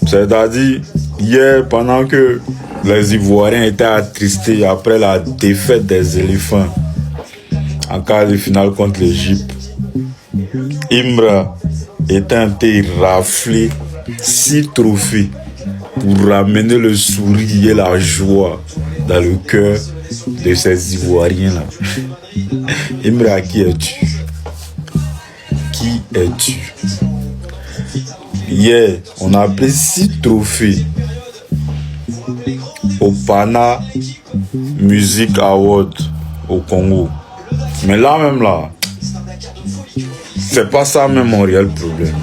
C'est-à-dire, hier, pendant que les Ivoiriens étaient attristés après la défaite des éléphants en quart de finale contre l'Égypte, Imra était en train de rafler 6 trophées pour ramener le sourire et la joie dans le cœur de ces Ivoiriens-là. Imra, qui es-tu? Qui es-tu? Hier, on a pris 6 trophées au Pana Music Award au Congo. Mais là même là, c'est pas ça même mon réel problème.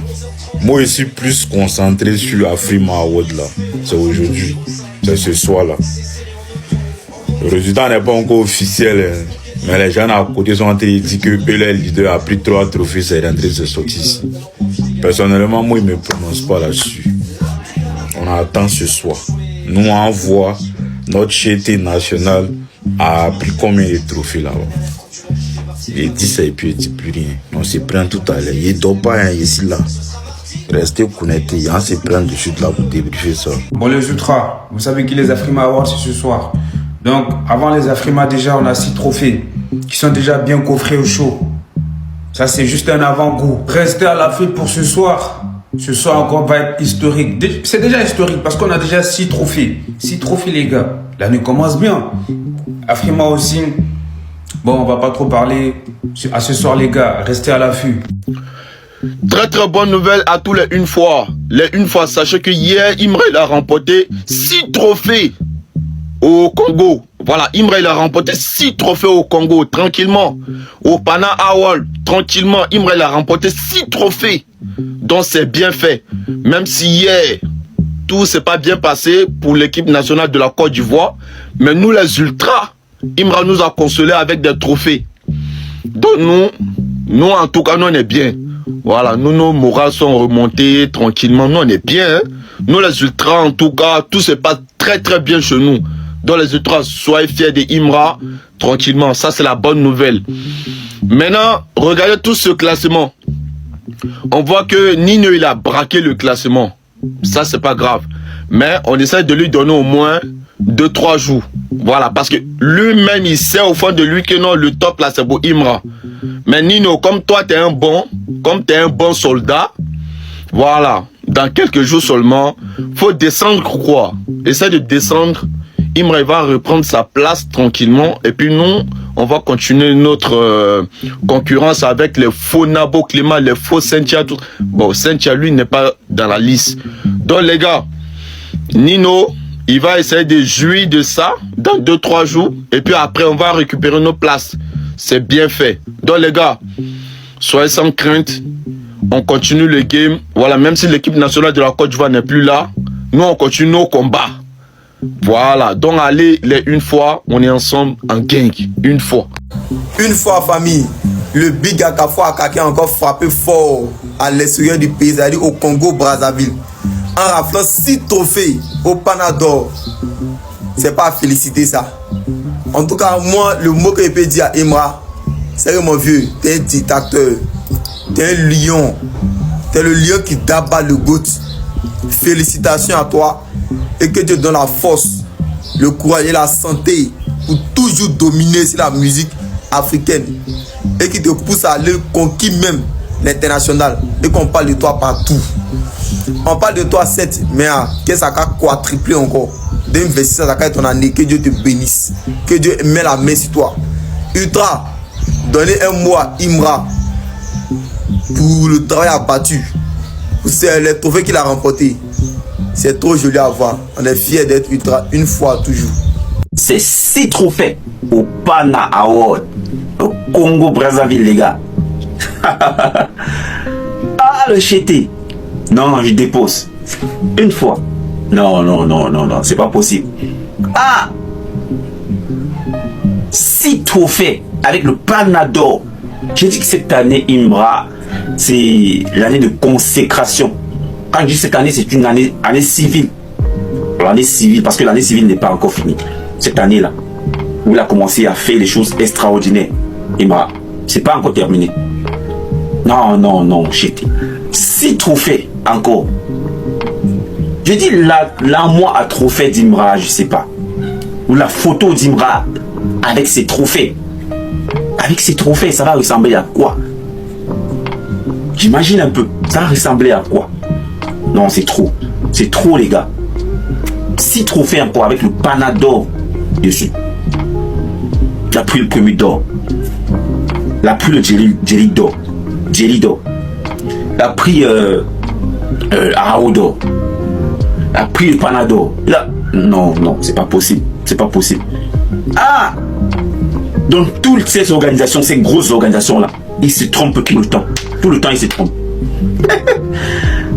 Moi je suis plus concentré sur Afrima Award là. C'est aujourd'hui, c'est ce soir là. Le résultat n'est pas encore officiel, hein. Mais les gens à côté sont en train de dire que le leader a pris 3 trophées, c'est rentré, c'est sorti ici. Personnellement, moi, je ne me prononce pas là-dessus. On attend ce soir. Nous, on voit notre chété national a pris combien de trophées là-bas. Il dit ça et puis il dit plus rien. On se prend tout à l'heure. Il ne dort pas ici là. Restez connectés. On se prend dessus de là pour débriefer ça. Bon, les Ultras, vous savez qui les Afrima Awards c'est ce soir. Donc, avant les Afrima, déjà, on a 6 trophées qui sont déjà bien coffrés au show. Ça, c'est juste un avant-goût. Restez à l'affût pour ce soir. Ce soir encore va être historique. C'est déjà historique parce qu'on a déjà 6 trophées. 6 trophées, les gars. L'année commence bien. Afrima aussi. Bon, on va pas trop parler. À ce soir, les gars, restez à l'affût. Très très bonne nouvelle à tous les une fois. Les une fois, sachez que hier, Imra il a remporté 6 trophées au Congo. Voilà, Imra il a remporté 6 trophées au Congo, tranquillement. Au Pana Award, tranquillement, Imra il a remporté 6 trophées. Donc c'est bien fait. Même si hier, tout s'est pas bien passé pour l'équipe nationale de la Côte d'Ivoire. Mais nous les Ultras, Imra nous a consolés avec des trophées. Donc nous en tout cas, nous on est bien. Voilà, nous nos morales sont remontées tranquillement. Nous on est bien. Hein? Nous les Ultras, en tout cas, tout se passe très très bien chez nous. Donc les Ultras, soyez fiers de Imra, tranquillement. Ça, c'est la bonne nouvelle. Maintenant, regardez tout ce classement. On voit que Nino, il a braqué le classement. Ça, c'est pas grave. Mais on essaie de lui donner au moins 2-3 jours. Voilà, parce que lui-même, il sait au fond de lui que non, le top, là, c'est pour Imra. Mais Nino, comme toi, t'es un bon soldat, voilà, dans quelques jours seulement, faut descendre quoi? Essaie de descendre. Imra va reprendre sa place tranquillement. Et puis nous, on va continuer notre concurrence avec les faux Nabo Clément, les faux Sentia. Bon, Sentia, lui, n'est pas dans la liste. Donc les gars, Nino, il va essayer de jouir de ça dans 2-3 jours. Et puis après, on va récupérer nos places. C'est bien fait. Donc les gars, soyez sans crainte. On continue le game. Voilà, même si l'équipe nationale de la Côte d'Ivoire n'est plus là, nous, on continue nos combats. Voilà, donc allez, les une fois, on est ensemble en gang, une fois. Une fois, famille, le Big Akafo Akaki a encore frappé fort à l'extérieur du pays, c'est-à-dire au Congo-Brazzaville, en raflant 6 trophées au Panador. C'est pas à féliciter ça. En tout cas, moi, le mot que je peux dire à Imra, c'est que mon vieux, t'es un dictateur, t'es un lion, t'es le lion qui d'abat le goût. Félicitations à toi. Et que Dieu donne la force, le courage et la santé pour toujours dominer sur la musique africaine. Et qui te pousse à aller conquérir même l'international. Et qu'on parle de toi partout. On parle de toi 7, mais que ça a quadruplé encore. D'investir ça ton année. Que Dieu te bénisse. Que Dieu met la main sur toi. Ultra, donnez un mot à Imra pour le travail abattu. C'est les trophées qu'il a remporté. C'est trop joli à voir. On est fiers d'être Ultra une fois toujours. C'est 6 trophées au Pana Award au Congo-Brazzaville, les gars. Ah, le chété. Non, je dépose. Une fois. Non, c'est pas possible. Ah, 6 trophées avec le Panador. J'ai dit que cette année, Imra, c'est l'année de consécration. Quand je dis cette année, c'est une année civile. L'année civile, parce que l'année civile n'est pas encore finie. Cette année-là, où il a commencé à faire les choses extraordinaires. Imra, c'est pas encore terminé. Non, chété. 6 trophées encore. Je dis l'armoire à trophée d'Imra, je sais pas. Ou la photo d'Imra avec ses trophées. Avec ses trophées, ça va ressembler à quoi? J'imagine un peu. Ça va ressembler à quoi? Non, c'est trop. C'est trop, les gars. 6 trophées encore avec le Panador dessus. Il a pris le premier d'or. Il a pris le Jelly d'or. Jelly d'or. Il a pris Arao d'or. Il a pris le Panador. Non, c'est pas possible. C'est pas possible. Ah! Dans toutes ces organisations, ces grosses organisations-là, il se trompe tout le temps. Tout le temps, il se trompe.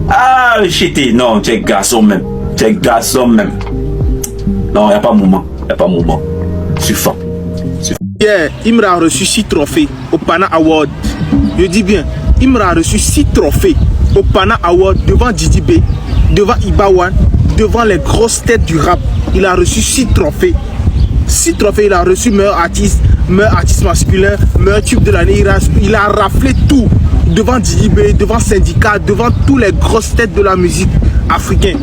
Ah, Chété, non, tu es garçon même. Tu es garçon même. Non, il n'y a pas moment. Il n'y a pas moment. Suffisant. Hier, Imra a reçu 6 trophées au Pana Award. Je dis bien, Imra a reçu 6 trophées au Pana Award devant Didi B, devant Ibawan, devant les grosses têtes du rap. Il a reçu 6 trophées. 6 trophées, il a reçu meilleur artiste masculin, meilleur tube de l'année. Il a raflé tout devant Didi B, devant Syndicat, devant tous les grosses têtes de la musique africaine.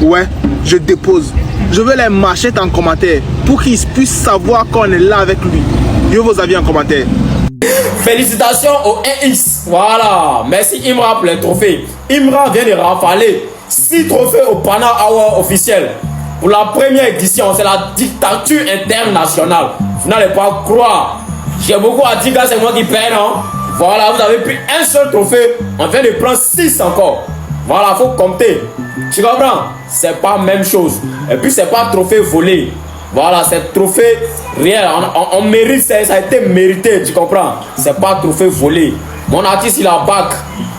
Ouais, je dépose. Je veux les machettes en commentaire pour qu'ils puissent savoir qu'on est là avec lui. Je veux vos avis en commentaire. Félicitations au 1X. Voilà. Merci Imra pour les trophées. Imra vient de rafaler 6 trophées au Pana Award officiel. Pour la première édition, c'est la dictature internationale. Vous n'allez pas croire. J'ai beaucoup à dire que c'est moi qui paie, non? Voilà, vous avez pris un seul trophée. On vient de prendre 6 encore. Voilà, faut compter. Tu comprends? C'est pas la même chose. Et puis, c'est pas trophée volé. Voilà, c'est trophée réel. On mérite, ça a été mérité. Tu comprends? C'est pas trophée volé. Mon artiste, il a bac.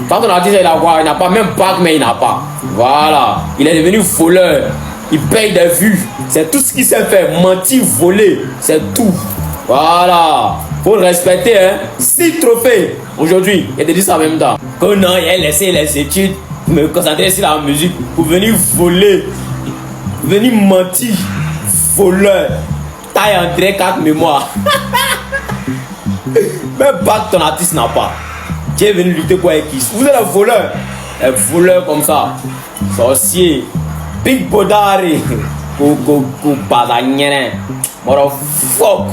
Quand ton artiste, il n'a pas même bac, mais il n'a pas. Voilà. Il est devenu voleur. Il paye des vues. C'est tout ce qu'il sait faire. Mentir, voler. C'est tout. Voilà. Faut le respecter, hein. 6 trophées aujourd'hui. Il a dit ça en même temps. Que non, il a laissé les études pour me concentrer sur la musique. Pour venir voler. Pour venir mentir. Voleur. Taille André 4 mémoires. Même pas que ton artiste n'a pas. Tu es venu lutter pour qui? Vous êtes un voleur. Un voleur comme ça. Sorcier. Big Bodari. Fuck.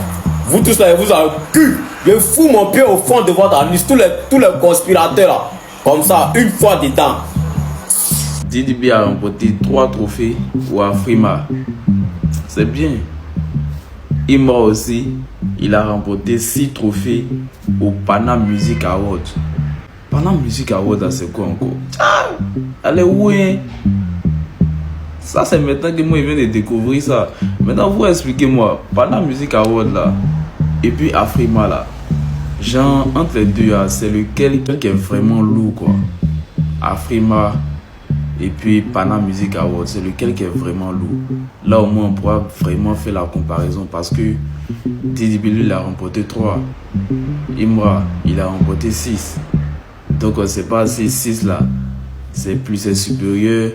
Vous tous là, vous avez un cul. Je fous mon pied au fond de votre anus. Tous les conspirateurs là. Comme ça, une fois dedans. Didi B a remporté 3 trophées au Afrima. C'est bien. Imra aussi, il a remporté 6 trophées au Pana Music Award. Pana Music Award, c'est quoi encore? Ah, allez, ouais. Ça, c'est maintenant que moi, je viens de découvrir ça. Maintenant, vous expliquez-moi. Pana Music Award là, et puis Afrima là. Genre, entre les deux, c'est lequel qui est vraiment lourd, quoi. Afrima et puis Pana Music Award, c'est lequel qui est vraiment lourd. Là, au moins, on pourra vraiment faire la comparaison parce que Didi B, il a remporté 3. Imra, il a remporté 6. Donc, on ne sait pas si 6 là, c'est supérieur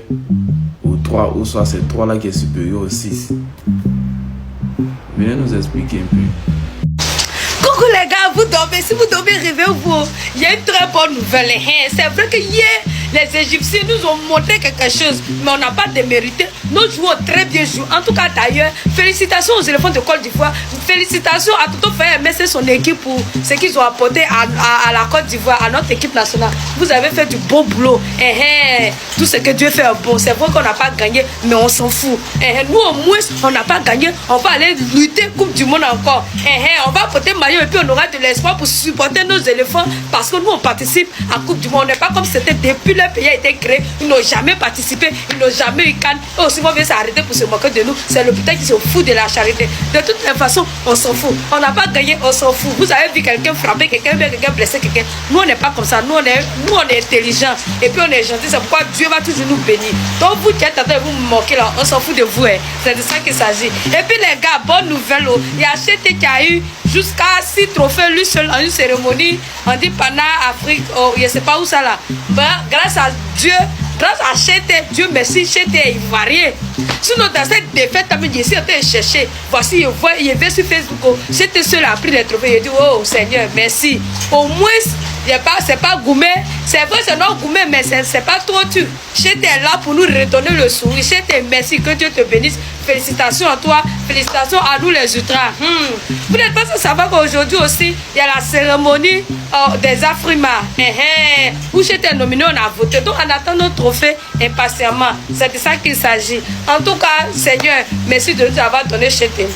au 3, ou soit c'est 3 là qui est supérieur au 6. Venez nous expliquer un peu. Coucou les gars, vous dormez, si vous dormez, réveillez-vous. Il y a une très bonne nouvelle. C'est vrai que hier, les Égyptiens nous ont montré quelque chose, mais on n'a pas démérité. Nos joueurs ont très bien joué. En tout cas, d'ailleurs, félicitations aux éléphants de Côte d'Ivoire. Félicitations à Toto Faye et son équipe pour ce qu'ils ont apporté à la Côte d'Ivoire, à notre équipe nationale. Vous avez fait du beau boulot. Tout ce que Dieu fait est bon. C'est vrai qu'on n'a pas gagné, mais on s'en fout. Nous, au moins, on n'a pas gagné. On va aller lutter Coupe du Monde encore. On va porter maillot et puis on aura de l'espoir pour supporter nos éléphants parce que nous, on participe à Coupe du Monde. On n'est pas comme c'était depuis le pays a été créé. Ils n'ont jamais participé. Ils n'ont jamais eu Cannes. Et aussi, on vient s'arrêter pour se moquer de nous. C'est l'hôpital qui se fout de la charité. De toutes les façons, on s'en fout. On n'a pas gagné, on s'en fout. Vous avez vu quelqu'un frapper quelqu'un, quelqu'un blesser quelqu'un. Nous, on n'est pas comme ça. Nous, on est intelligents. Et puis, on est gentils. C'est pourquoi Dieu va toujours nous bénir. Donc, vous qui êtes en train de vous moquer là, on s'en fout de vous. C'est de ça qu'il s'agit. Et puis, les gars, bonne nouvelle. Il y a CT qui a eu jusqu'à 6 trophées lui seul en une cérémonie. On dit Pana Afrique. Oh, je ne sais pas où ça là. Ben, grâce à Dieu. Grâce à Chété, Dieu merci, Chété est ivoirien. Sinon, dans cette défaite, ici, on a cherché. Voici, il est sur Facebook. Chété seul a pris les trophées. Il a dit, oh Seigneur, merci. Au moins, C'est pas gourmet. C'est vrai, c'est non gourmet, mais c'est pas trop dur. J'étais là pour nous redonner le sourire. J'étais merci, que Dieu te bénisse. Félicitations à toi, félicitations à nous les ultras. Vous n'êtes pas sans savoir qu'aujourd'hui aussi, il y a la cérémonie des Afrima. Où j'étais nominé, on a voté. Donc on attend notre trophée impatiemment. C'est de ça qu'il s'agit. En tout cas, Seigneur, merci de nous avoir donné Chété.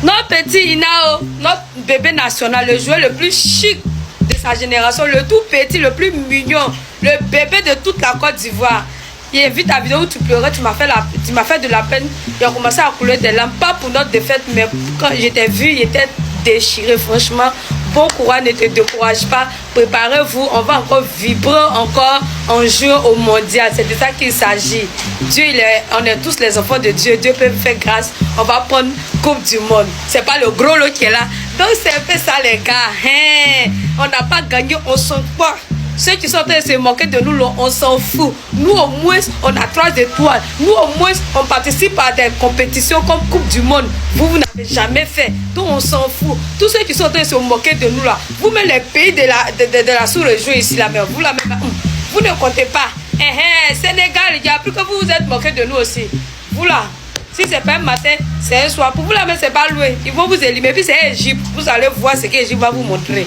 Notre petit Inao, notre bébé national, le joueur le plus chic de sa génération, le tout petit, le plus mignon, le bébé de toute la Côte d'Ivoire. J'ai vu ta vidéo où tu pleurais, tu m'as fait de la peine. Il a commencé à couler des larmes, pas pour notre défaite, mais quand je t'ai vu, il était déchiré, franchement. Bon courage, ne te décourage pas. Préparez-vous, on va encore vibrer encore en juin au mondial. C'est de ça qu'il s'agit. Dieu, on est tous les enfants de Dieu. Dieu peut faire grâce. On va prendre Coupe du Monde. C'est pas le gros lot qui est là. Donc c'est un peu ça les gars. On n'a pas gagné, on s'en fout. Ceux qui sont en train de se moquer de nous, on s'en fout. Nous, au moins, on a 3 étoiles. Nous, au moins, on participe à des compétitions comme Coupe du Monde. Vous n'avez jamais fait. Donc, on s'en fout. Tous ceux qui sont en train de se moquer de nous, là, vous, même les pays de la sous-région ici, là, mais vous, là, même, vous ne comptez pas. Sénégal, il y a plus que vous vous êtes moqué de nous aussi. Vous, là. Si c'est pas un matin, c'est un soir. Pour vous, là, mais c'est pas loué. Ils vont vous éliminer. Puis c'est Égypte. Vous allez voir ce qu'Égypte va vous montrer.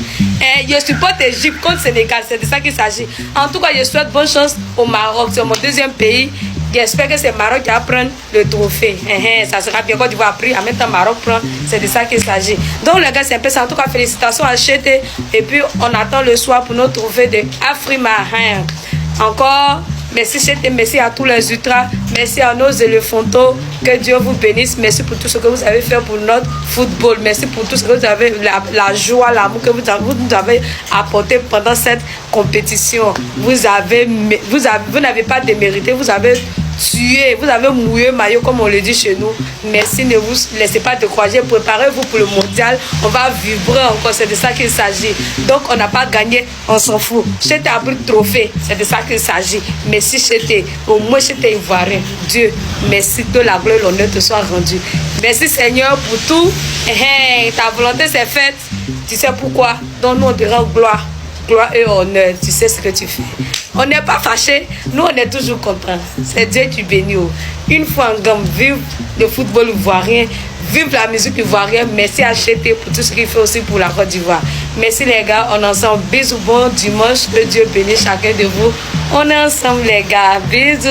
Je supporte Égypte contre Sénégal. C'est de ça qu'il s'agit. En tout cas, je souhaite bonne chance au Maroc. C'est mon deuxième pays. J'espère que c'est Maroc qui va prendre le trophée. Ça sera bien Côte d'Ivoire pris. En même temps, Maroc prend. C'est de ça qu'il s'agit. Donc, les gars, c'est un peu ça. En tout cas, félicitations à Chété. Et puis, on attend le soir pour notre trophée de Afrima. Encore. Merci Chété, merci à tous les ultras, merci à nos éléphantos, que Dieu vous bénisse, merci pour tout ce que vous avez fait pour notre football, merci pour tout ce que vous avez, la joie, l'amour que vous nous avez apporté pendant cette compétition. Vous n'avez pas démérité, vous avez tué, vous avez mouillé maillot comme on le dit chez nous. Merci, ne vous laissez pas décourager, préparez-vous pour le mondial, on va vibrer encore, c'est de ça qu'il s'agit. Donc on n'a pas gagné, on s'en fout. Chété a pris le trophée, c'est de ça qu'il s'agit. Merci Chété, au moins Chété ivoirien. Dieu, merci que la gloire et l'honneur te soient rendus. Merci Seigneur pour tout. Ta volonté s'est faite, tu sais pourquoi. Donc nous on te rend gloire et honneur, tu sais ce que tu fais. On n'est pas fâchés, nous on est toujours contents. C'est Dieu qui bénit. Une fois en gamme, vive le football ivoirien, vive la musique ivoirienne. Merci à Chété pour tout ce qu'il fait aussi pour la Côte d'Ivoire. Merci les gars, on est ensemble. Bisous, bon dimanche, que Dieu bénisse chacun de vous. On est ensemble les gars, bisous.